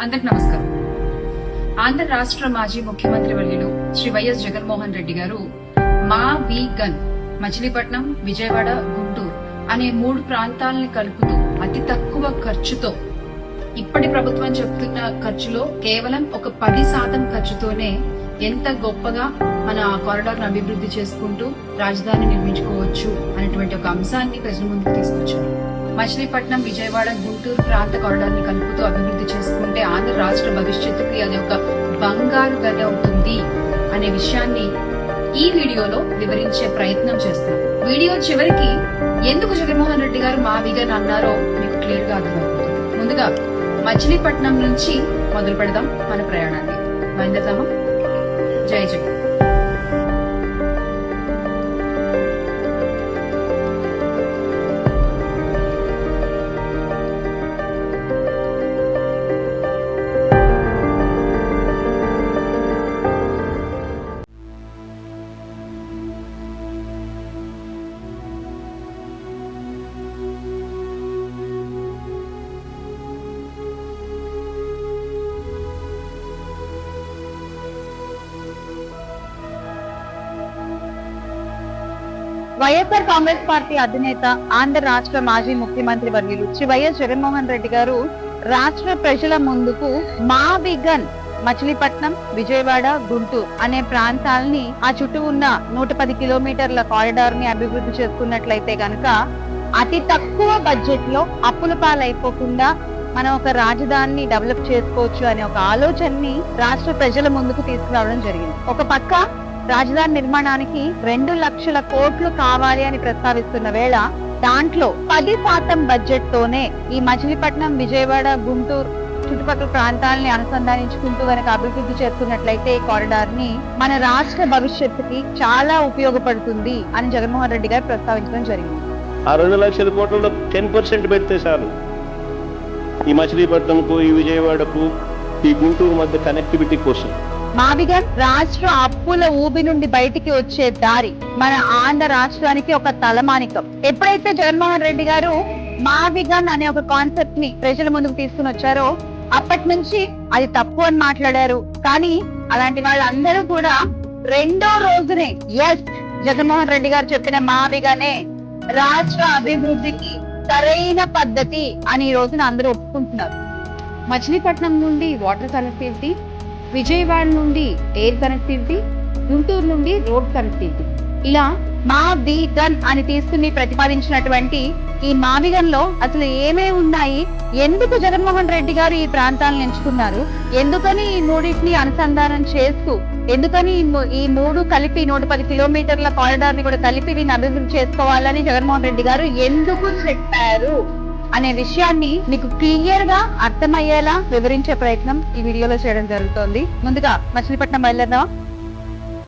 అందరికి నమస్కారం. ఆంధ్ర రాష్ట్ర మాజీ ముఖ్యమంత్రి వర్యులు శ్రీ వైఎస్ జగన్మోహన్ రెడ్డి గారు మా వీగన్ మచిలీపట్నం, విజయవాడ, గుంటూరు అనే 3 ప్రాంతాలని కలుపుతూ అతి తక్కువ ఖర్చుతో, ఇప్పటి ప్రభుత్వం చెప్తున్న ఖర్చులో కేవలం ఒక 10% ఖర్చుతోనే ఎంత గొప్పగా మన కారిడార్ ను అభివృద్ధి చేసుకుంటూ రాజధాని నిర్మించుకోవచ్చు అనేటువంటి ఒక అంశాన్ని ప్రజల ముందుకు తీసుకొచ్చారు. మచిలీపట్నం, విజయవాడ, గుంటూరు ప్రాంత కారిడార్ ని కలుపుతూ అభివృద్ధి చేసుకుంటే ఆంధ్ర రాష్ట్ర భవిష్యత్తుకి అది ఒక బంగారు గది అవుతుంది అనే విషయాన్ని ఈ వీడియోలో వివరించే ప్రయత్నం చేస్తాం. వీడియో చివరికి ఎందుకు జగన్మోహన్ రెడ్డి గారు మా విగన్ అన్నారో మీకు క్లియర్ గా అర్థమవుతుంది. ముందుగా మచిలీపట్నం నుంచి మొదలు పెడదాం మన ప్రయాణాన్ని. బయలుదేరదామా? జై జగన్. వైఎస్ఆర్ కాంగ్రెస్ పార్టీ అధినేత, ఆంధ్ర రాష్ట్ర మాజీ ముఖ్యమంత్రి వర్యులు శ్రీ వైఎస్ జగన్మోహన్ రెడ్డి గారు రాష్ట్ర ప్రజల ముందుకు మా విగన్ మచిలీపట్నం, విజయవాడ, గుంటూరు అనే ప్రాంతాలని, ఆ చుట్టూ ఉన్న 110 కిలోమీటర్ల కారిడార్ ని అభివృద్ధి చేసుకున్నట్లయితే గనక అతి తక్కువ బడ్జెట్ లో అప్పుల పాలైపోకుండా మనం ఒక రాజధానిని డెవలప్ చేసుకోవచ్చు అనే ఒక ఆలోచనని రాష్ట్ర ప్రజల ముందుకు తీసుకురావడం జరిగింది. ఒక పక్క రాజధాని నిర్మాణానికి 2 లక్షల కోట్లు కావాలి అని ప్రస్తావిస్తున్న వేళ దాంట్లో 10% బడ్జెట్ తోనే ఈ మచిలీపట్నం, విజయవాడ, గుంటూరు చుట్టుపక్కల ప్రాంతాలని అనుసంధానించుకుంటూ కనుక అభివృద్ధి చేసుకున్నట్లయితే ఈ కారిడార్ ని మన రాష్ట్ర భవిష్యత్తుకి చాలా ఉపయోగపడుతుంది అని జగన్మోహన్ రెడ్డి గారు ప్రస్తావించడం జరిగింది. ఆ 2 లక్షల కోట్లలో 10% పెడితే చాలు ఈ మచిలీపట్నంకు, ఈ విజయవాడకు, ఈ గుంటూరు మధ్య కనెక్టివిటీ కోసం. మావిగన్ రాష్ట్ర అప్పుల ఊబి నుండి బయటికి వచ్చే దారి, మన ఆంధ్ర రాష్ట్రానికి ఒక తలమానికం. ఎప్పుడైతే జగన్మోహన్ రెడ్డి గారు మావిగన్ అనే ఒక కాన్సెప్ట్ ని ప్రజల ముందుకు తీసుకుని వచ్చారో అప్పటి నుంచి అది తప్పు అని మాట్లాడారు. కానీ అలాంటి వాళ్ళందరూ కూడా రెండో రోజునే ఎస్, జగన్మోహన్ రెడ్డి గారు చెప్పిన మావిగనే రాష్ట్ర అభివృద్ధికి సరైన పద్ధతి అని ఈ రోజున అందరూ ఒప్పుకుంటున్నారు. మచిలీపట్నం నుండి వాటర్ కనెక్టివిటీ, విజయవాడ నుండి ఎయిర్ కనెక్టివిటీ, గుంటూరు నుండి రోడ్ కనెక్టివిటీ, ఇలా మా విగన్ అని తీసుకుని ప్రతిపాదించినటువంటి ఈ మావిగన్ లో అసలు ఏమేమి ఉన్నాయి, ఎందుకు జగన్మోహన్ రెడ్డి గారు ఈ ప్రాంతాలను ఎంచుకున్నారు, ఎందుకని ఈ మూడింటిని అనుసంధానం చేస్తూ, ఎందుకని ఈ 3 కలిపి 110 కిలోమీటర్ల కారిడార్ ని కూడా కలిపి వీటిని అభివృద్ధి చేసుకోవాలని జగన్మోహన్ రెడ్డి గారు ఎందుకు చెప్పారు అనే విషయాన్ని మీకు క్లియర్ గా అర్థమయ్యేలా వివరించే ప్రయత్నం ఈ వీడియోలో చేయడం జరుగుతోంది. ముందుగా మచిలీపట్నం బయలుదేరదామా?